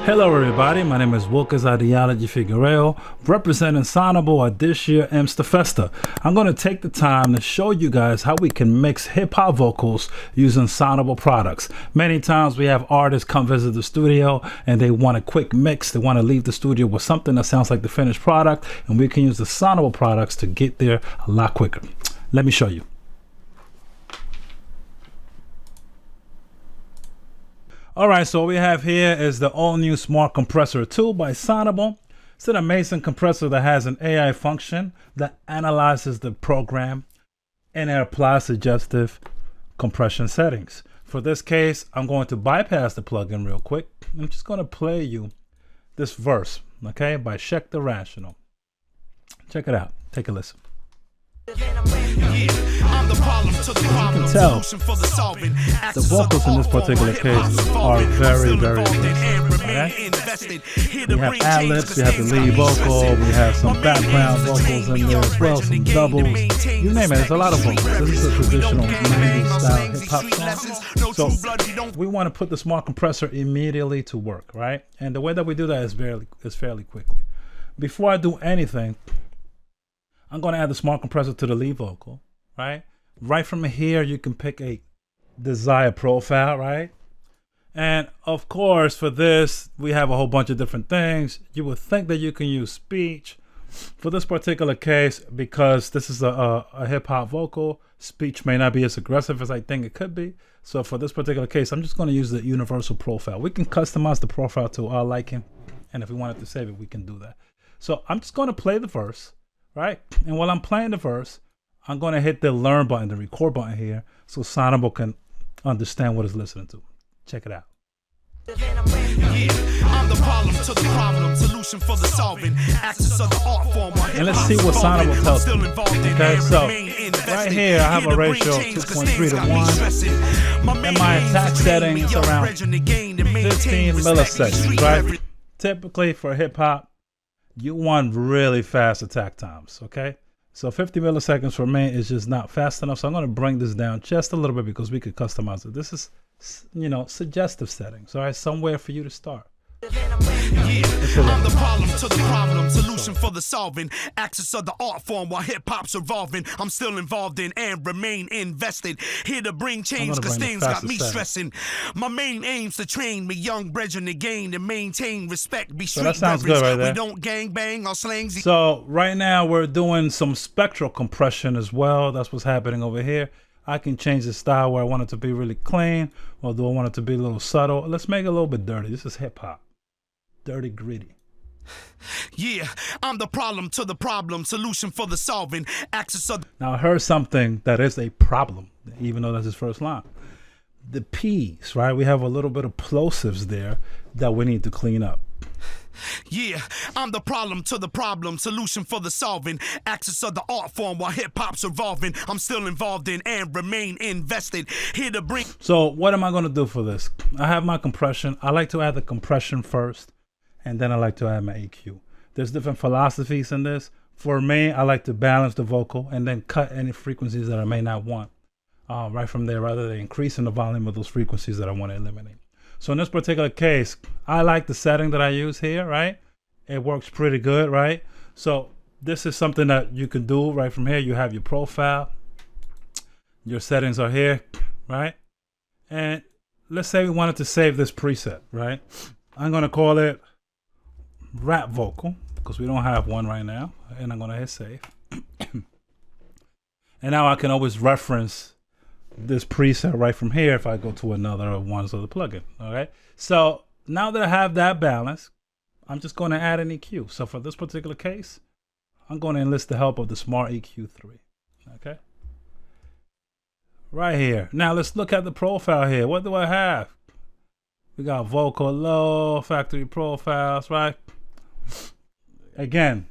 Hello everybody, my name is Wilkis Ideology Figuero, representing Sonible at this year IMSTA FESTA. I'm going to take the time to show you guys how we can mix hip-hop vocals using Sonible products. Many times we have artists come visit the studio and they want a quick mix, they want to leave the studio with something that sounds like the finished product, and we can use the Sonible products to get there a lot quicker. Let me show you. Alright, so what we have here is the all-new Smart Compressor 2 by Sonible. It's an amazing compressor that has an AI function that analyzes the program and it applies suggestive compression settings. For this case, I'm going to bypass the plugin real quick. I'm just going to play you this verse, okay, by Check the Rational. Check it out. Take a listen. You can tell the vocals in this particular case are very, very good. Okay? We have ad-libs, we have the lead vocal, we have some background vocals in there as well, some doubles, you name it, there's a lot of vocals. This is a traditional 90s style hip-hop song. So we want to put the Smart Compressor immediately to work, right? And the way that we do that is fairly quickly. Before I do anything, I'm going to add the Smart Compressor to the lead vocal, right? Right from here, you can pick a desired profile, right? And of course, for this, we have a whole bunch of different things. You would think that you can use speech. For this particular case, because this is a hip-hop vocal, speech may not be as aggressive as I think it could be. So for this particular case, I'm just going to use the universal profile. We can customize the profile to our liking. And if we wanted to save it, we can do that. So I'm just going to play the verse. Right? And while I'm playing the verse, I'm going to hit the learn button, the record button here, so Sonible can understand what it's listening to. Check it out. I'm the problem to the problem, solution for the solving, access of the art form. And let's see what Sonible tells me. Okay, so right here I have a ratio of 2.3 to 1, and my attack setting is around 15 milliseconds, right? Typically for hip hop, you want really fast attack times, okay? So 50 milliseconds for me is just not fast enough. So I'm going to bring this down just a little bit because we could customize it. This is, you know, suggestive settings, all right? Somewhere for you to start. I'm the problem to the problem, solution for the solving, access of the art form while hip-hop's evolving. I'm still involved in and remain invested, here to bring change because things got me stressing. My main aim's to train me young brethren to gain and maintain respect, be street so that sounds good right there. We don't gang bang or slang. So right now we're doing some spectral compression as well. That's what's happening over here. I can change the style where I want it to be really clean, or do I want it to be a little subtle? Let's make it a little bit dirty. This is hip-hop. Dirty, gritty. Yeah, I'm the problem to the problem, solution for the solving, access of. Now I heard something that is a problem, even though that's his first line. The P's, right? We have a little bit of plosives there that we need to clean up. Yeah, I'm the problem to the problem, solution for the solving, access of the art form while hip-hop's evolving. I'm still involved in and remain invested, here to bring. So what am I going to do for this? I have my compression. I like to add the compression first, and then I like to add my EQ. There's different philosophies in this. For me, I like to balance the vocal and then cut any frequencies that I may not want. Right from there, rather than increasing the volume of those frequencies that I want to eliminate. So in this particular case, I like the setting that I use here, right? It works pretty good, right? So this is something that you can do right from here. You have your profile. Your settings are here, right? And let's say we wanted to save this preset, right? I'm going to call it rap vocal because we don't have one right now. And I'm going to hit save. And now I can always reference this preset right from here if I go to another ones of the plugin. All right. So now that I have that balance, I'm just going to add an EQ. So for this particular case, I'm going to enlist the help of the Smart EQ 3. Okay. Right here. Now let's look at the profile here. What do I have? We got vocal low, factory profiles, right? Again,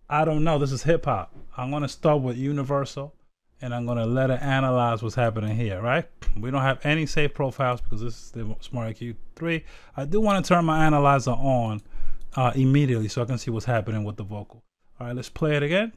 I don't know. This is hip hop. I'm going to start with universal. And I'm going to let it analyze what's happening here, right? We don't have any saved profiles because this is the Smart EQ 3. I do want to turn my analyzer on immediately so I can see what's happening with the vocal. All right, let's play it again.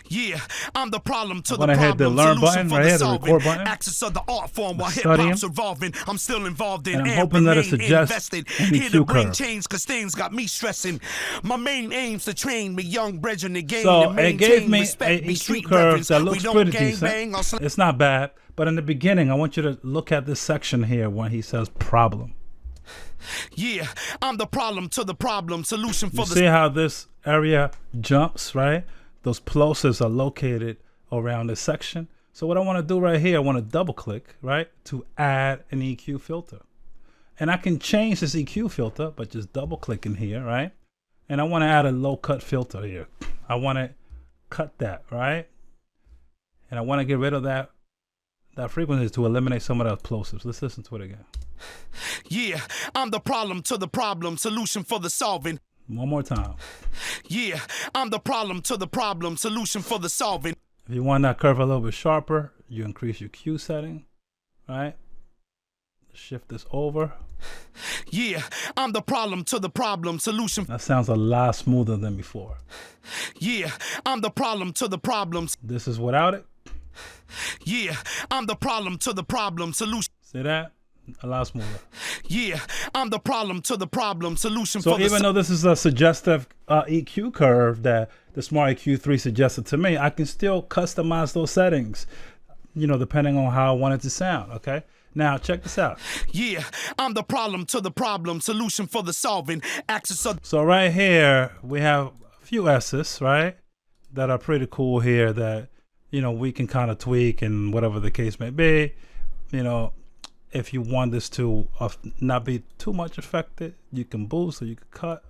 Yeah, I'm the problem to I'm the gonna hit the problem. learn Solution button for right the here, the solving. record button. Access of the art form while hip Studying. hop's evolving. I'm still involved in And I'm hoping that it suggests invested. an Here to EQ bring curve. change cause things got me stressing. My main aim's to train me young brethren to gain So and it gave maintain me respect. an Be EQ street curve reverence. that We looks don't pretty gang decent. bang or It's not bad, but in the beginning, I want you to look at this section here when he says problem. Yeah, I'm the problem to the problem. Solution for You the see how this area jumps, right? Those plosives are located around this section. So what I want to do right here, I want to double click, right, to add an EQ filter. And I can change this EQ filter, but just double clicking here, right? And I want to add a low cut filter here. I want to cut that, right? And I want to get rid of that frequency to eliminate some of those plosives. Let's listen to it again. Yeah, I'm the problem to the problem. Solution for the solving. One more time. Yeah, I'm the problem to the problem. Solution for the solving. If you want that curve a little bit sharper, you increase your Q setting, right? Shift this over. Yeah, I'm the problem to the problem. Solution. That sounds a lot smoother than before. Yeah, I'm the problem to the problems. This is without it. Yeah, I'm the problem to the problem. Solution. See that? A lot smoother. Yeah, I'm the problem to the problem. Solution So for even though this is a suggestive EQ curve that the Smart EQ3 suggested to me, I can still customize those settings, you know, depending on how I want it to sound, okay? Now, check this out. Yeah, I'm the problem to the problem. Solution for the solving. Access of. So right here, we have a few S's, right, that are pretty cool here that, you know, we can kind of tweak and whatever the case may be, you know. If you want this to not be too much affected, you can boost or you can cut.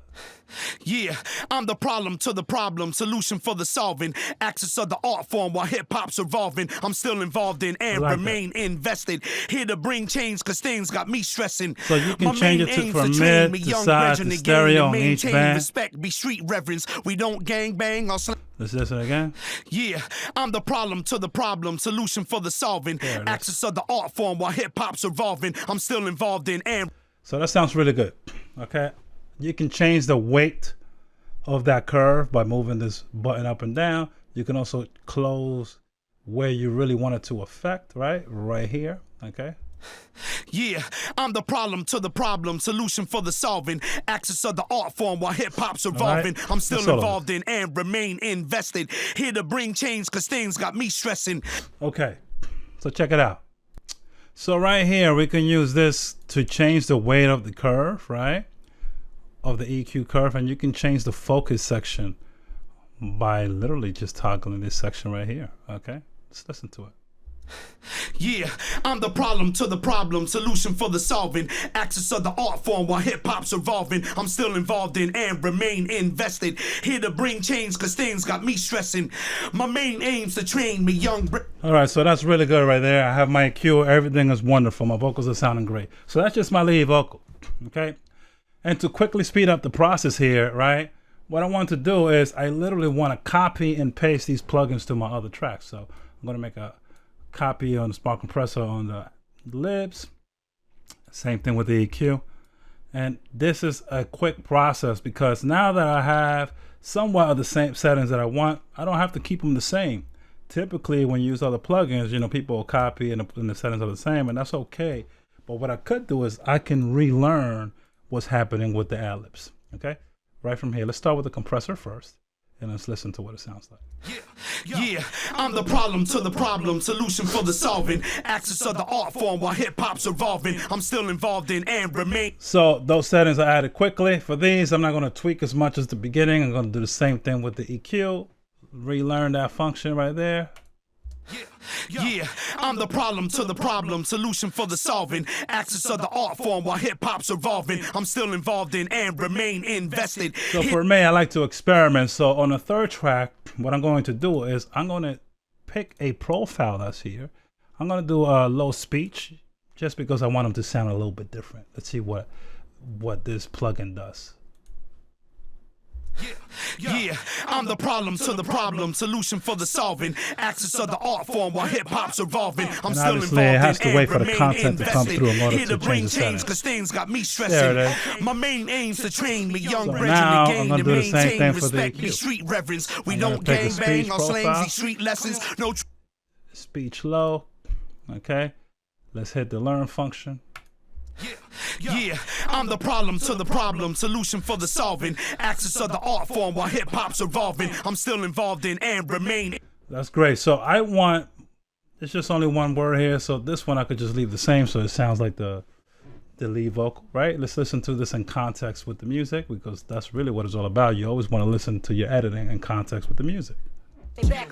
Yeah, I'm the problem to the problem. Solution for the solving. Access of the art form while hip hop's evolving. I'm still involved in and remain invested. Here to bring change cause things got me stressing. So you can change it from mid to side to stereo on each band. Respect, be street reverence. We don't gang bang or Let's listen again. Yeah, I'm the problem to the problem. Solution for the solving. Access of the art form while hip hop's evolving. I'm still involved in and. So that sounds really good. Okay. You can change the weight of that curve by moving this button up and down. You can also close where you really want it to affect, right? Right here. Okay. Yeah, I'm the problem to the problem. Solution for the solving. Access of the art form while hip hop's evolving. Right. I'm still involved in and remain invested. Here to bring change cause things got me stressing. Okay. So check it out. So right here, we can use this to change the weight of the curve, right? Of the EQ curve. And you can change the focus section by literally just toggling this section right here. Okay. Let's listen to it. Yeah, I'm the problem to the problem. Solution for the solving. Access of the art form while hip hop's evolving. I'm still involved in and remain invested. Here to bring change cause things got me stressing. My main aim's to train me young. All right, so that's really good right there. I have my EQ. Everything is wonderful. My vocals are sounding great. So that's just my lead vocal. Okay. And to quickly speed up the process here, right? What I want to do is I literally want to copy and paste these plugins to my other tracks. So I'm going to make a copy on the Smart Compressor on the libs. Same thing with the EQ. And this is a quick process because now that I have somewhat of the same settings that I want, I don't have to keep them the same. Typically when you use other plugins, you know, people will copy and the settings are the same, and that's okay. But what I could do is I can relearn what's happening with the ad-libs. Okay, right from here. Let's start with the compressor first. And let's listen to what it sounds like. Yeah, I'm the problem to the problem. Solution for the solving. Access of the art form while hip hop's evolving. I'm still involved in and remain. So those settings are added quickly. For these, I'm not going to tweak as much as the beginning. I'm going to do the same thing with the EQ. Relearn that function right there. Yeah, I'm the problem to the problem. Solution for the solving. Access of the art form while hip hop's evolving. I'm still involved in and remain invested. So for me, I like to experiment. So on the third track, what I'm going to do is I'm going to pick a profile that's here. I'm going to do a low speech just because I want them to sound a little bit different. Let's see what this plugin does. Yeah, I'm the problem to the problem, solution for the solving, axis of the art form while hip hop's evolving. I'm still obviously involved it has in to wait and for the remain content to come invested. through in order Here to bring change the change, settings. cause things got me There stressing. it is. My main aim's to train me young So brethren now to I'm gain gonna and do the same maintain thing for the respect, be EQ. street reverence. We I'm gonna don't pick a gang bang speech on slangs, profile. these street lessons. No Speech low. Okay. Let's hit the learn function. Yeah, I'm the problem to the problem, solution for the solving, axis of the art form while hip hop's evolving. I'm still involved in and remain. That's great. So I want, it's just only one word here. So this one I could just leave the same. So it sounds like the lead vocal, right? Let's listen to this in context with the music, because that's really what it's all about. You always want to listen to your editing in context with the music. Yeah,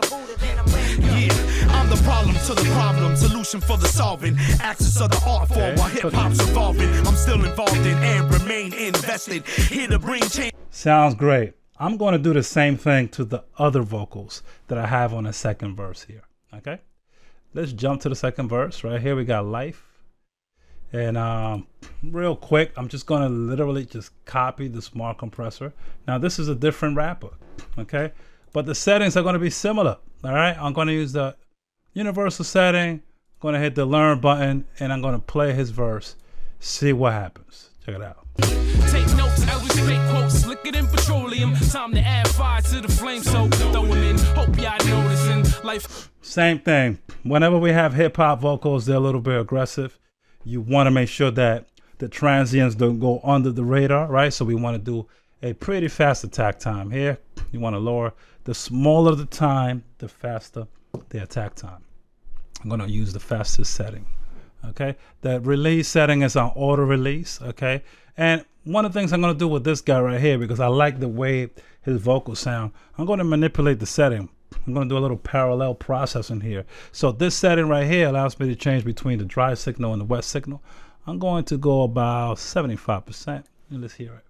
I'm the problem to the problem, solution for the solving, axis of the art form while hip hop's evolving. I'm still involved in and remain invested. Here to bring change. Sounds great. I'm going to do the same thing to the other vocals that I have on the second verse here. Okay, let's jump to the second verse. Right here we got life. And real quick, I'm just going to literally just copy the smart compressor. Now this is a different rapper, okay? But the settings are going to be similar, all right? I'm going to use the universal setting, going to hit the learn button, and I'm going to play his verse, see what happens. Check it out. Take notes, Elvis straight quotes, slicker than petroleum. Time to add fire to the flame, so throw them in. Hope y'all noticing life. Same thing. Whenever we have hip hop vocals, they're a little bit aggressive. You want to make sure that the transients don't go under the radar, right? So we want to do a pretty fast attack time here. You want to lower. The smaller the time, the faster the attack time. I'm going to use the fastest setting, okay? The release setting is on auto release, okay? And one of the things I'm going to do with this guy right here, because I like the way his vocals sound, I'm going to manipulate the setting. I'm going to do a little parallel processing here. So this setting right here allows me to change between the dry signal and the wet signal. I'm going to go about 75%. And let's hear it.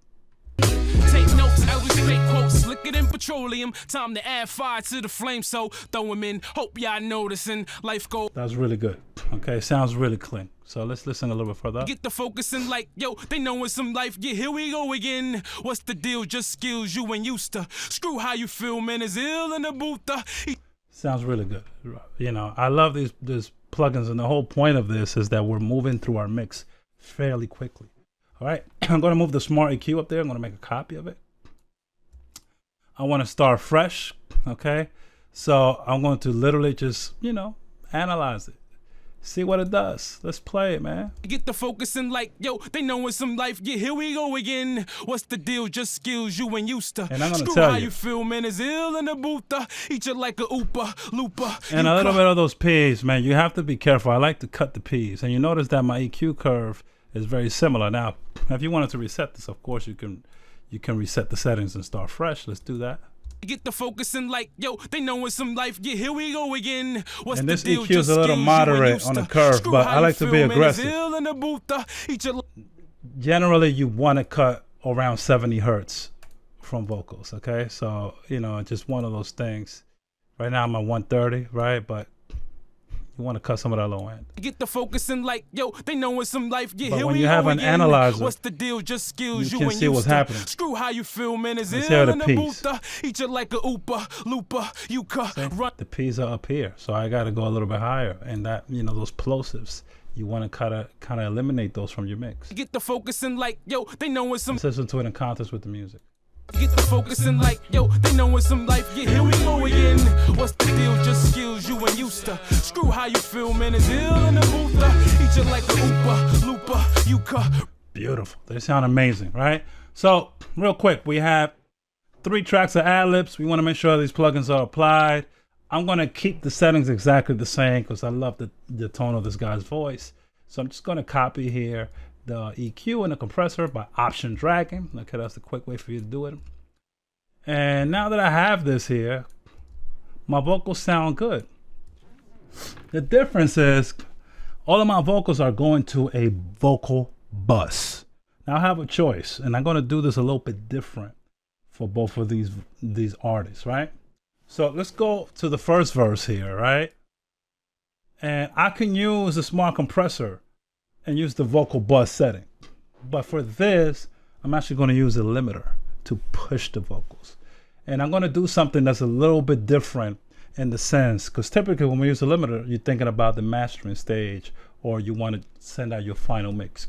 Take notes, Elvis straight quotes, slicker than petroleum. Time to add fire to the flame, so throw them in. Hope y'all noticing life go. That's really good. Okay, sounds really clean. So let's listen a little bit further. Get the focusing like, yo, they know it's some life. Yeah, here we go again. What's the deal? Just skills you ain't used to. Screw how you feel, man. Is ill in the booth. Sounds really good. You know, I love these plugins, and the whole point of this is that we're moving through our mix fairly quickly. All right, I'm going to move the smart EQ up there. I'm going to make a copy of it. I want to start fresh, okay? So I'm going to literally just, you know, analyze it. See what it does. Let's play it, man. Get the focusing like, yo, they know it's some life. Yeah, here we go again. What's the deal? Just skills you ain't used to. And I'm gonna Screw tell how you. you feel, man. Is ill in the booth. Eat you like a oopa, looper. And a little bit of those P's, man. You have to be careful. I like to cut the P's. And you notice that my EQ curve is very similar. Now, if you wanted to reset this, of course, you can reset the settings and start fresh. Let's do that. Get the focusing like, yo, they know it's some life. Yeah, here we go again. What's And the this deal? EQ is a little Just skills you moderate ain't used on the to. curve, Screw but how I you like to feel, be man. Is aggressive. ill in the booth. Eat you Generally, you want to cut around 70 hertz from vocals, okay? So, you know, just one of those things. Right now I'm at 130, right? But you want to cut some of that low end. Get the focusing like, yo, they know it's some life. Yeah, But here when we you go have an again. analyzer, What's the deal? Just skills you you can ain't see used what's to. happening. Screw how you feel, man. Is Let's hear ill the in the piece. booth. Eat you like a oopa, looper. You cut run. The P's are up here, so I got to go a little bit higher. And that, you know, those plosives, you want to kind of eliminate those from your mix. Get the focusing like, yo, they know it's some. Let's listen to it in context with the music. Get the focusing like, yo, they know it's some life. Yeah, here we go again. What's the deal? Just skills you ain't used to. Screw how you feel, man. Is ill in the booth. Eat you like a oopa, looper. You cut. Beautiful. They sound amazing, right? So, real quick, we have 3 tracks of ad-libs. We want to make sure these plugins are applied. I'm going to keep the settings exactly the same because I love the tone of this guy's voice. So I'm just going to copy here the EQ and the compressor by option dragging. Okay, that's the quick way for you to do it. And now that I have this here, my vocals sound good. The difference is all of my vocals are going to a vocal bus. Now I have a choice, and I'm going to do this a little bit different for both of these artists, right? So let's go to the first verse here, right? And I can use a smart compressor and use the vocal bus setting. But for this, I'm actually going to use a limiter to push the vocals. And I'm going to do something that's a little bit different in the sense, because typically when we use a limiter, you're thinking about the mastering stage, or you want to send out your final mix.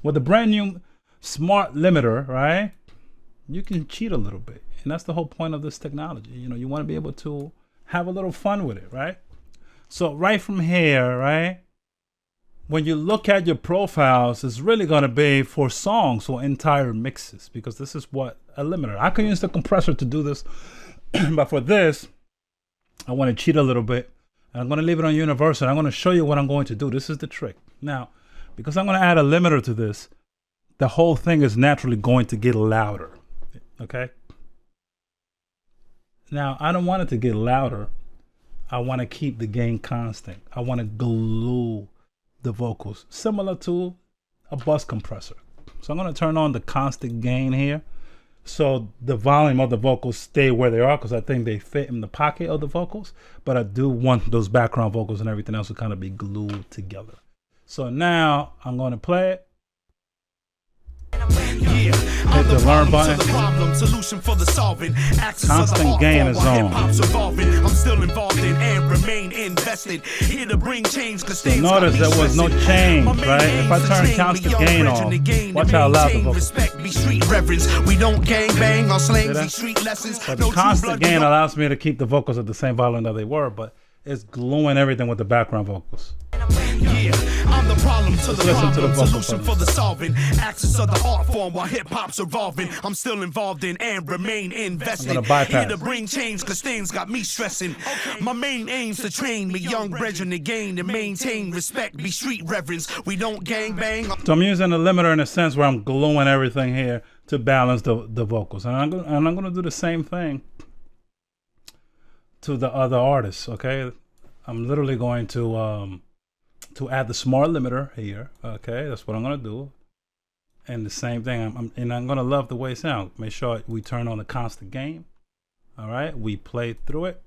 With the brand new smart limiter, right, you can cheat a little bit. And that's the whole point of this technology. You know, you want to be able to have a little fun with it, right? So right from here, right, when you look at your profiles, it's really going to be for songs or entire mixes, because this is what a limiter. I can use the compressor to do this, but for this, I want to cheat a little bit. And I'm going to leave it on universal. I'm going to show you what I'm going to do. This is the trick. Now, because I'm going to add a limiter to this, the whole thing is naturally going to get louder. Okay? Now, I don't want it to get louder. I want to keep the gain constant. I want to glue the vocals, similar to a bus compressor. So I'm going to turn on the constant gain here, so the volume of the vocals stay where they are, because I think they fit in the pocket of the vocals, but I do want those background vocals and everything else to kind of be glued together. So now I'm going to play it. Hit the learn button. Constant gain is on. I'm still involved in and remain invested. Here to bring change, so notice there was no change, right? If I turn constant gain on, watch how loud the vocals. We don't gang bang on slang street lessons. But the constant gain allows me to keep the vocals at the same volume that they were, but it's gluing everything with the background vocals. Yeah, I'm the problem to the problem, solution for the solving, axis of the art form while hip-hop's evolving. I'm still involved in and remain invested. Here to bring change, cause things got me stressing. My main aim's to train me young brethren to gain and maintain respect, be street reverence. We don't gang bang. So I'm using the limiter in a sense where I'm gluing everything here to balance the vocals. And I'm gonna do the same thing to the other artists, okay? I'm literally going to add the smart limiter here, okay? That's what I'm gonna do. And the same thing, I'm gonna love the way it sounds. Make sure we turn on the constant gain. All right, we play through it.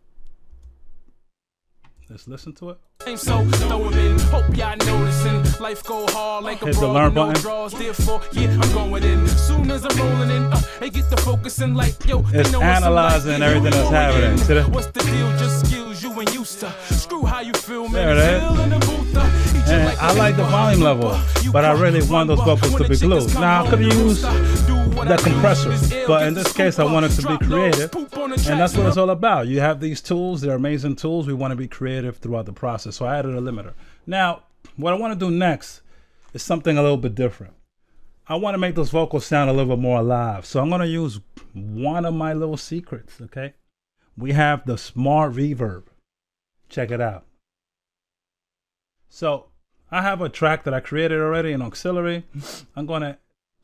Let's listen to it. So throw 'em in, hope y'all noticing. Life go hard like a broad, no draws. Therefore, yeah, I'm going in. Soon as I'm rolling in, they get the focusing like yo. It's analyzing everything that's happening. See that? What's the deal? Just skills you ain't used to. Screw how you feel, man. There it is. And I like the volume level, but I really want those vocals to be glued. Now I could use the compressor, but in this case I want it to be creative, and that's what it's all about. You have these tools, they're amazing tools. We want to be creative throughout the process, so I added a limiter. Now what I want to do next is something a little bit different. I want to make those vocals sound a little bit more alive, so I'm going to use one of my little secrets. Okay, we have the smart reverb. Check it out. So I have a track that I created already in auxiliary. I'm going to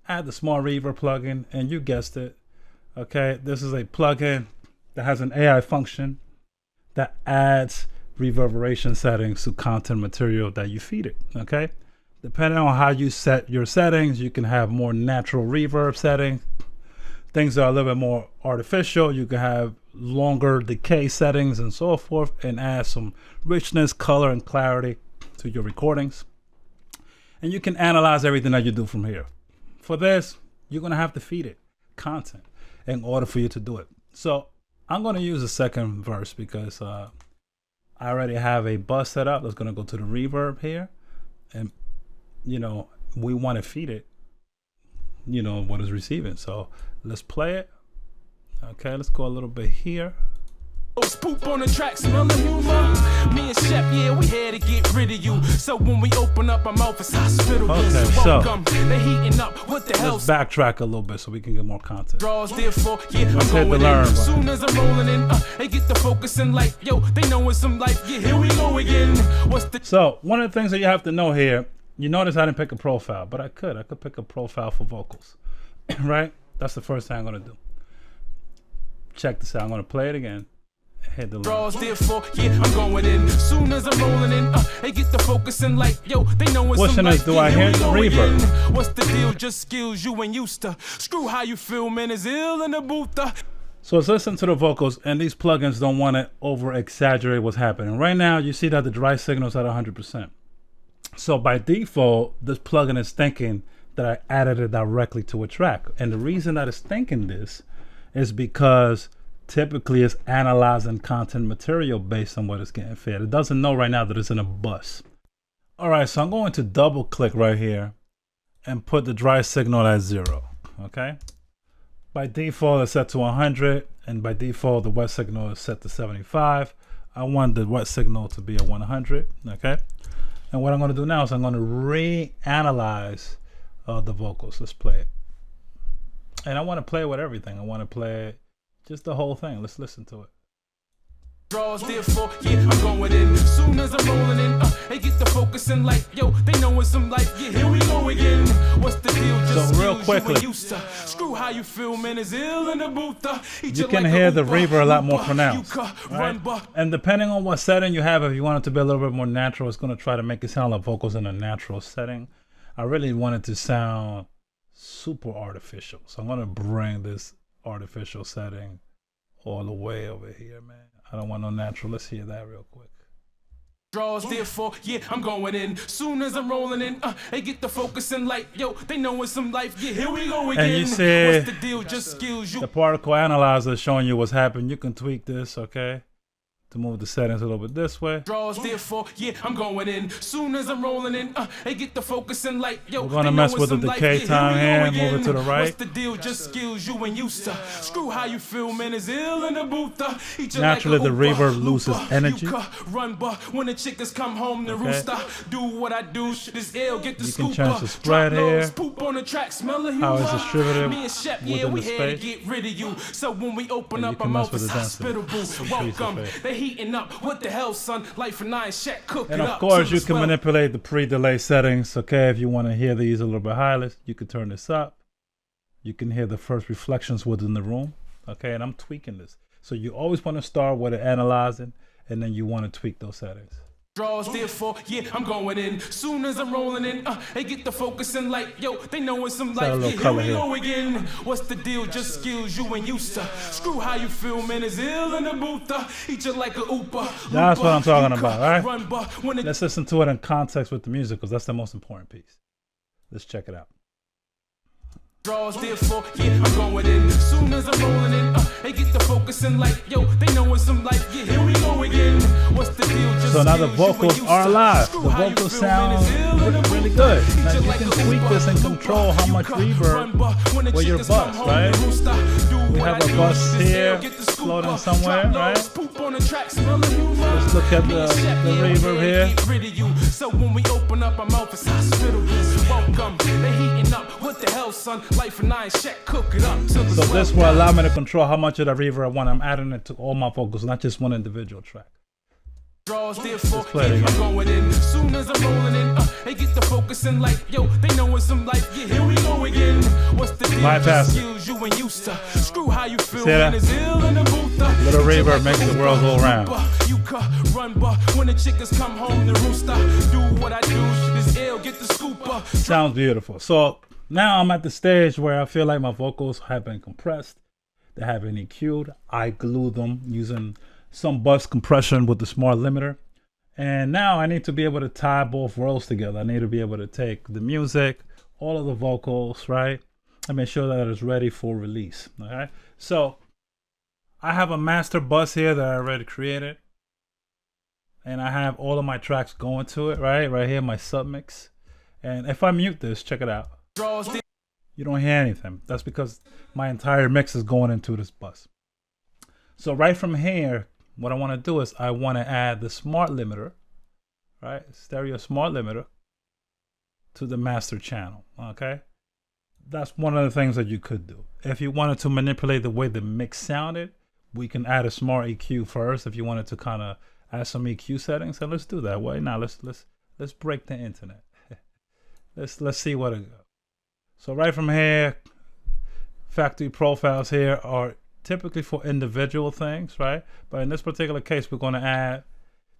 add the smart reverb plugin, and you guessed it. Okay, this is a plugin that has an AI function that adds reverberation settings to content material that you feed it. Okay, depending on how you set your settings, you can have more natural reverb settings. Things that are a little bit more artificial, you can have longer decay settings and so forth, and add some richness, color, and clarity to your recordings. And you can analyze everything that you do from here. For this, you're going to have to feed it content in order for you to do it. So I'm going to use the second verse because I already have a bus set up that's going to go to the reverb here. And, you know, we want to feed it, you know, what it's receiving. So let's play it. Okay, let's go a little bit here. Poop on the track, smell the humor. Me and Shep, yeah, we here to get rid of you. So when we open up our mouth, it's hospital. Okay, so they heating up. What the hell? Let's backtrack a little bit so we can get more content. Let's hit the learn. Soon as I'm rolling in, they get the focusing like yo. They know it's some life. Yeah, here we go again. What's the? So one of the things that you have to know here, you notice I didn't pick a profile, but I could pick a profile for vocals, right? That's the first thing I'm gonna do. Check this out. I'm gonna play it again. Hit the draws, therefore, yeah, I'm going in. Soon as I'm rolling in, they get the focusing like yo. They know it's some life. Do I hear the reverb? What's the deal? Just skills you ain't used to. Screw how you feel, man. Is ill in the booth. So let's listen to the vocals, and these plugins don't want to over exaggerate what's happening. Right now, you see that the dry signal is at 100%. So by default, this plugin is thinking that I added it directly to a track. And the reason that it's thinking this is because typically it's analyzing content material based on what it's getting fed. It doesn't know right now that it's in a bus. All right, so I'm going to double click right here and put the dry signal at 0, okay? By default, it's set to 100, and by default, the wet signal is set to 75. I want the wet signal to be at 100, okay? And what I'm gonna do now is I'm gonna reanalyze the vocals. Let's play it. And I wanna play with everything. I wanna play just the whole thing. Let's listen to it. Draws, therefore, yeah, I'm going in. Soon as I'm rolling in, they get the focusing like, yo, they know it's some life. Yeah, here we go again. What's the deal? Just so real quickly, screw how you feel, man. Is ill in the booth. You can hear the reverb a lot more pronounced, right? And depending on what setting you have, if you want it to be a little bit more natural, it's going to try to make it sound like vocals in a natural setting. I really want it to sound super artificial, so I'm going to bring this artificial setting all the way over here, man. I don't want no natural. Let's hear that real quick. Draws, therefore, yeah, I'm going in. Soon as I'm rolling in, they get the focusing like, yo, they know it's some life. Yeah, here we go again. And you see what's the deal? Just skills. The particle analyzer is showing you what's happening. You can tweak this, okay? To move the settings a little bit this way. Draws, therefore, yeah, I'm going in. Soon as I'm rolling in, they get the focusing like, yo, we're gonna mess with the decay time here, move it to the right. What's the deal? Just skills you and used to. Screw how you feel, man, is ill in the booth. Naturally, the reverb loses energy. Run, but when the chickens come home, the rooster do what I do. This ill, get the scoop. You can change the spread here. Poop on the track, smell of how it's distributed me and Shep, yeah, we had to get rid of you. So when we open up, I'm out hospitable. Welcome. Heating up, what the hell, son? Life and I check, cook it up. And of course, you can manipulate the pre-delay settings. Okay, if you want to hear these a little bit higher, you can turn this up. You can hear the first reflections within the room. Okay, and I'm tweaking this. So you always want to start with analyzing, and then you want to tweak those settings. Draws, therefore, yeah, I'm going in. Soon as I'm rolling in, they get the focusing like, yo, they know it's some life. Yeah, here we go again. What's the deal? Just skills you and used to. Screw how you feel, man, is ill in the booth. Eat you like a ooper. That's what I'm talking about, right? Let's listen to it in context with the music, because that's the most important piece. Let's check it out. Draws, therefore, yeah, I'm going in. Soon as I'm rolling in, they get the focusing like, yo, they know it's some life. Yeah, here we go again. What's the deal? Just so now the vocals are live. The vocals sound really good. Now you can tweak this and control how much reverb with your bus, right? We have a bus here floating somewhere, right? Let's look at the reverb here. So when we open up our mouth, it's hospitable. Welcome, they heating up. What the hell, son? Life and I check, cook it up. So this will allow me to control how much of the reverb I want. I'm adding it to all my vocals, not just one individual track. Draws, therefore, yeah, I'm going in. Soon as I'm rolling in, they get the focusing like, yo, they know it's some life. Yeah, here we go again. What's the deal? Bypass. Skills you and used to. Screw how you feel, man, is ill in the booth. Little reverb makes the world go around. You run, but when the chickens come home, the rooster do what I do. This ill, get the scooper. Sounds beautiful. So now I'm at the stage where I feel like my vocals have been compressed. They have been EQ'd. I glue them using some bus compression with the smart limiter. And now I need to be able to tie both worlds together. I need to be able to take the music, all of the vocals, right? And make sure that it's ready for release, okay? So I have a master bus here that I already created. And I have all of my tracks going to it, right? Right here, my submix. And if I mute this, check it out. You don't hear anything. That's because my entire mix is going into this bus. So right from here, what I want to do is I want to add the smart limiter, right? Stereo smart limiter to the master channel, okay? That's one of the things that you could do. If you wanted to manipulate the way the mix sounded, we can add a smart EQ first. If you wanted to kind of add some EQ settings, so let's do that way. Now let's break the internet. let's see what it goes. So right from here, factory profiles here are typically for individual things, right? But in this particular case, we're going to add,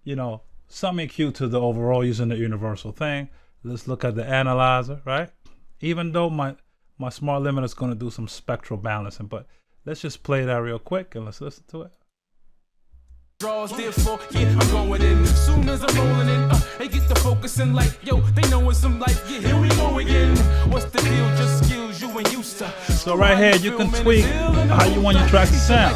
you know, some EQ to the overall using the universal thing. Let's look at the analyzer, right? Even though my smart limiter is going to do some spectral balancing, but let's just play that real quick and let's listen to it. Draws, therefore, yeah, I'm going in. Soon as I'm rolling in, they get the focusing like, yo, they know it's some life. Yeah, here we go again. What's the deal? So right here, you can tweak how you want your track to sound.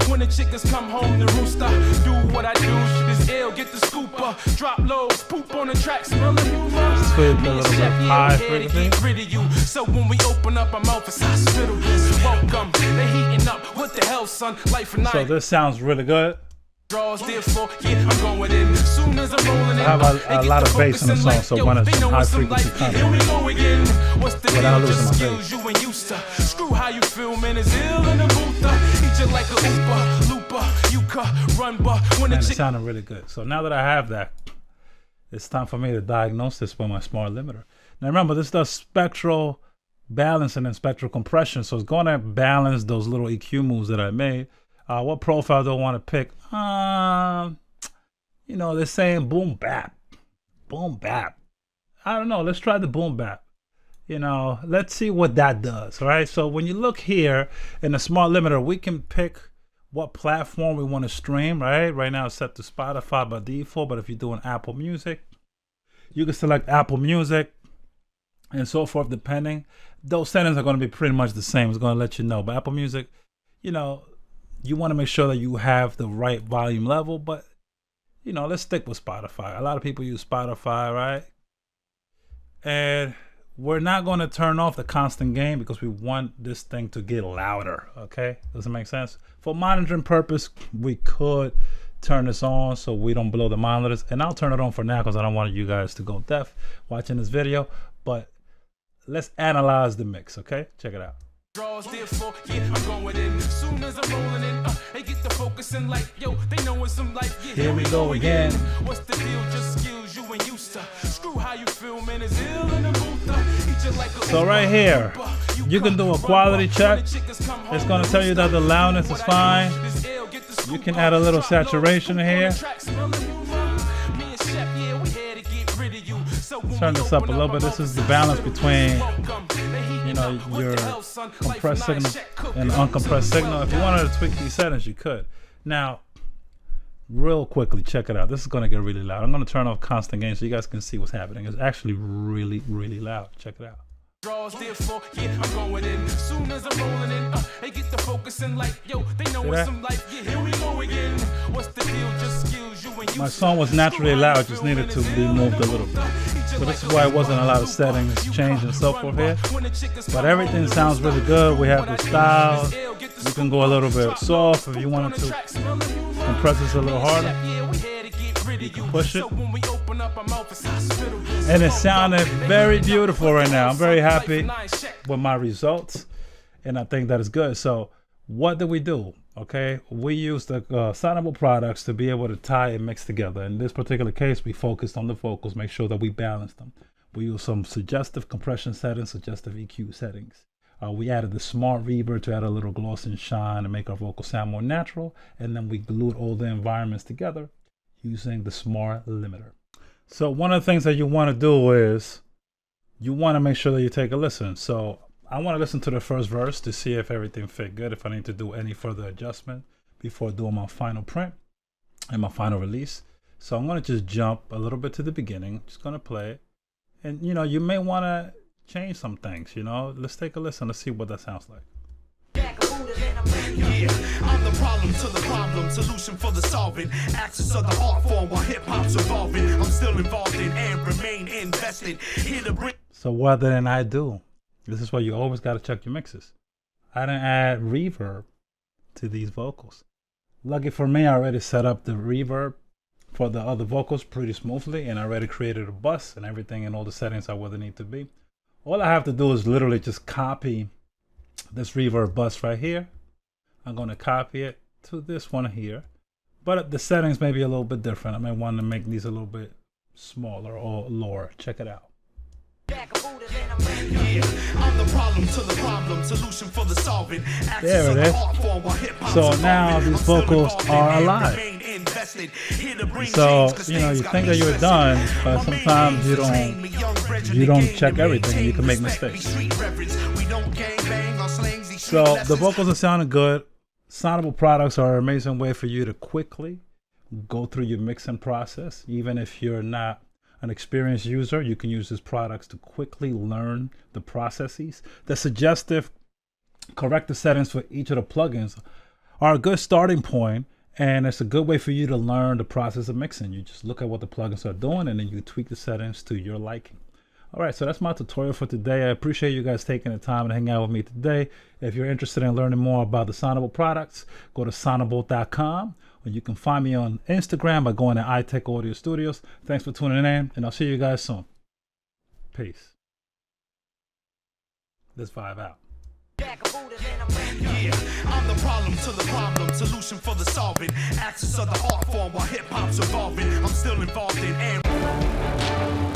When the chickens come home to rooster, do what I do, shit is ill, get the scooper, drop lows, poop on the track, smell the humor. Tweak a little bit high frequency. So when we open up our mouth, it's hospital. Welcome, they heating up. What the hell, son? Life and night. So this sounds really good. I have a lot of bass in the song, so when it's some high frequency content without losing my bass. Screw how you feel, man, is ill in the booth. Eat you like a looper, Man, it sounded really good. So now that I have that, it's time for me to diagnose this with my smart limiter. Now remember, this does spectral balancing and spectral compression, so it's going to balance those little EQ moves that I made. What profile do I want to pick? You know, they're saying boom bap. Boom bap. I don't know. Let's try the boom bap. You know, let's see what that does. All right. So when you look here in the smart limiter, we can pick what platform we want to stream. Right now it's set to Spotify by default, but if you're doing Apple Music, you can select Apple Music and so forth, depending. Those settings are going to be pretty much the same. It's going to let you know. But Apple Music, you know, you want to make sure that you have the right volume level, but you know, let's stick with Spotify. A lot of people use Spotify, right? And we're not going to turn off the constant gain because we want this thing to get louder, okay? Does it make sense? For monitoring purpose, we could turn this on so we don't blow the monitors, and I'll turn it on for now because I don't want you guys to go deaf watching this video, but let's analyze the mix, okay? Check it out. Draws, therefore, yeah, I'm going in. Soon as I'm rolling in, they get the focusing like, yo, they know it's some life. Yeah, here we go again. What's the deal? Just skills you ain't used to. Screw how you feel, man, is ill in the booth. Like so right here, you can do a quality check. It's going to tell you that the loudness is fine. You can add a little saturation here. Turn this up a little bit. This is the balance between, you know, your compressed signal and uncompressed signal. If you wanted to tweak these settings, you could. Now, real quickly, check it out. This is going to get really loud. I'm going to turn off constant gain so you guys can see what's happening. It's actually really, really loud. Check it out. Draws, therefore, yeah, I'm going in. Soon as I'm rolling in, they get the focusing like, yo, they know it's some life. Yeah, here we go again. What's the deal? Just skills you and you. My song was naturally loud, just needed to be moved a little bit. So this is why it wasn't a lot of settings change and so forth here. But everything sounds really good. We have the styles. You can go a little bit soft if you wanted to compress this a little harder. You can push it. And it sounded very beautiful right now. I'm very happy with my results, and I think that is good. So what do we do? Okay, we use the Sonible products to be able to tie and mix together. In this particular case, we focused on the vocals, make sure that we balance them. We use some suggestive compression settings, suggestive EQ settings. We added the smart reverb to add a little gloss and shine and make our vocals sound more natural. And then we glued all the environments together using the smart limiter. So one of the things that you want to do is you want to make sure that you take a listen. So I want to listen to the first verse to see if everything fit good, if I need to do any further adjustment before doing my final print and my final release. So I'm going to just jump a little bit to the beginning, just going to play it. And you know, you may want to change some things, you know. Let's take a listen. Let's see what that sounds like. Yeah, I'm the problem to the problem, solution for the solving. Axis of the art form while hip hop's evolving. I'm still involved in and remain invested. Here to bring. So what did I do? This is why you always got to check your mixes. I didn't add reverb to these vocals. Lucky for me, I already set up the reverb for the other vocals pretty smoothly, and I already created a bus and everything and all the settings are where they need to be. All I have to do is literally just copy this reverb bus right here. I'm going to copy it to this one here, but the settings may be a little bit different. I may want to make these a little bit smaller or lower. Check it out. Yeah, I'm the problem to the problem, solution for the solving. There it is. So now these vocals are alive. So, you know, you think that you're done, but sometimes you don't check everything and you can make mistakes. So the vocals are sounding good. Sonible products are an amazing way for you to quickly go through your mixing process, even if you're not an experienced user, you can use his products to quickly learn the processes. The suggestive corrective settings for each of the plugins are a good starting point, and it's a good way for you to learn the process of mixing. You just look at what the plugins are doing, and then you tweak the settings to your liking. All right, so that's my tutorial for today. I appreciate you guys taking the time to hang out with me today. If you're interested in learning more about the Sonible products, go to Sonible.com, or you can find me on Instagram by going to iTech Audio Studios. Thanks for tuning in, and I'll see you guys soon. Peace. Let's vibe out. Yeah, I'm the problem to the problem, solution for the solving, axis of the art form while hip hop's evolving. I'm still involved in